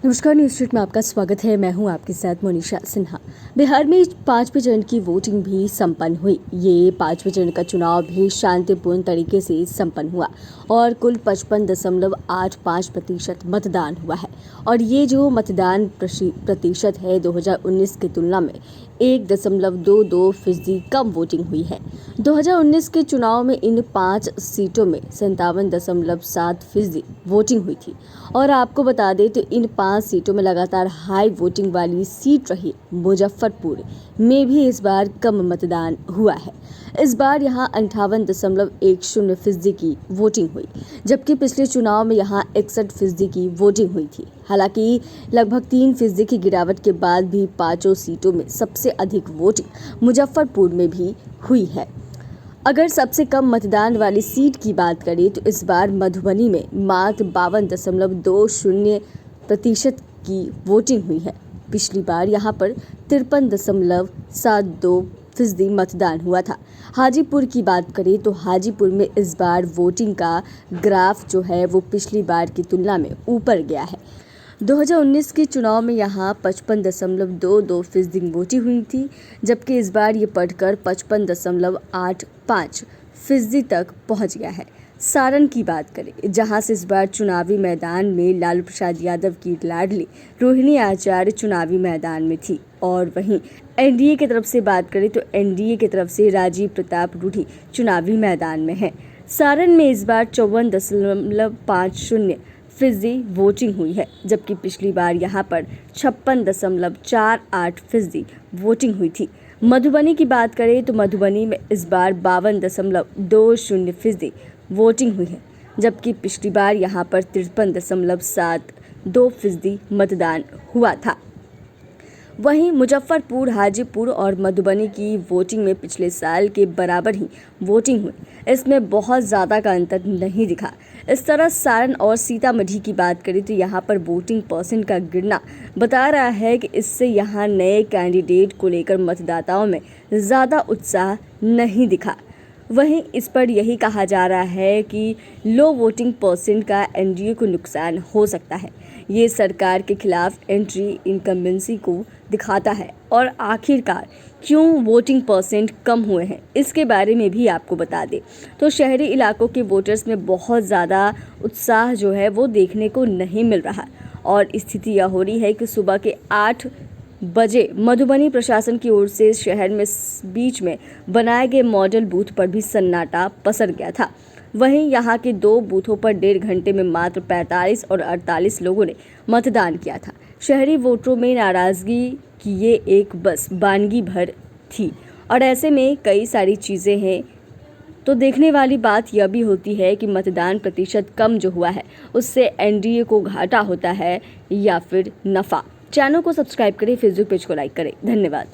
नमस्कार, news street में आपका स्वागत है। मैं हूं आपके साथ मोनिशा सिन्हा। बिहार में 5वें चरण की वोटिंग भी संपन्न हुई। ये 5वें चरण का चुनाव भी शांतिपूर्ण तरीके से संपन्न हुआ और कुल 55.85% मतदान हुआ है। और ये जो मतदान प्रतिशत है 2019 की तुलना में 1.22% कम वोटिंग हुई है। 2019 के चुनाव में इन 5 सीटों में 57.7% वोटिंग हुई थी। और आपको बता दें तो इन 5 सीटों में लगातार हाई वोटिंग वाली सीट रही मुजफ्फरपुर में भी इस बार कम मतदान हुआ है। इस बार यहां 58.10% की वोटिंग हुई, जबकि पिछले चुनाव में यहां 61% की वोटिंग हुई थी। हालांकि लगभग 3% की गिरावट के बाद भी 5 सीटों में सबसे अधिक वोटिंग मुजफ्फरपुर में भी हुई है। अगर सबसे कम मतदान वाली सीट की बात करें तो इस बार मधुबनी में मात्र 52.20% की वोटिंग हुई है। पिछली बार यहां पर 53.72% मतदान हुआ था। हाजीपुर की बात करें तो हाजीपुर में इस बार वोटिंग का ग्राफ जो है वो पिछली बार की तुलना में ऊपर गया है। 2019 के चुनाव में यहाँ 55.22% वोटिंग हुई थी, जबकि इस बार ये बढ़कर 55.85% तक पहुँच गया है। सारण की बात करें, जहां से इस बार चुनावी मैदान में लालू प्रसाद यादव की लाडली रोहिणी आचार्य चुनावी मैदान में थी, और वहीं एनडीए की तरफ से बात करें तो एनडीए की तरफ से राजीव प्रताप रूढ़ी चुनावी मैदान में है। सारण में इस बार 54.50% वोटिंग हुई है, जबकि पिछली बार यहां पर 56.48% वोटिंग हुई थी। मधुबनी की बात करें तो मधुबनी में इस बार 52.20% वोटिंग हुई है, जबकि पिछली बार यहां पर 53.72% मतदान हुआ था। वहीं मुजफ्फरपुर, हाजीपुर और मधुबनी की वोटिंग में पिछले साल के बराबर ही वोटिंग हुई। इसमें बहुत ज़्यादा का अंतर नहीं दिखा। इस तरह सारण और सीतामढ़ी की बात करें तो यहाँ पर वोटिंग परसेंट का गिरना बता रहा है कि इससे यहाँ नए कैंडिडेट को लेकर मतदाताओं में ज़्यादा उत्साह नहीं दिखा। वहीं इस पर यही कहा जा रहा है कि लो वोटिंग परसेंट का एनडीए को नुकसान हो सकता है। ये सरकार के खिलाफ एंट्री इनकम्बेंसी को दिखाता है। और आखिरकार क्यों वोटिंग परसेंट कम हुए हैं, इसके बारे में भी आपको बता दें तो शहरी इलाकों के वोटर्स में बहुत ज़्यादा उत्साह जो है वो देखने को नहीं मिल रहा। और स्थिति यह हो रही है कि सुबह के 8 बजे मधुबनी प्रशासन की ओर से शहर में बीच में बनाए गए मॉडल बूथ पर भी सन्नाटा पसर गया था। वहीं यहां के 2 बूथों पर 1.5 घंटे में मात्र 45 और 48 लोगों ने मतदान किया था। शहरी वोटरों में नाराजगी की ये एक बस वानगी भर थी, और ऐसे में कई सारी चीज़ें हैं। तो देखने वाली बात यह भी होती है कि मतदान प्रतिशत कम जो हुआ है उससे एनडीए को घाटा होता है या फिर नफ़ा। चैनल को सब्सक्राइब करें, फेसबुक पेज को लाइक करें। धन्यवाद।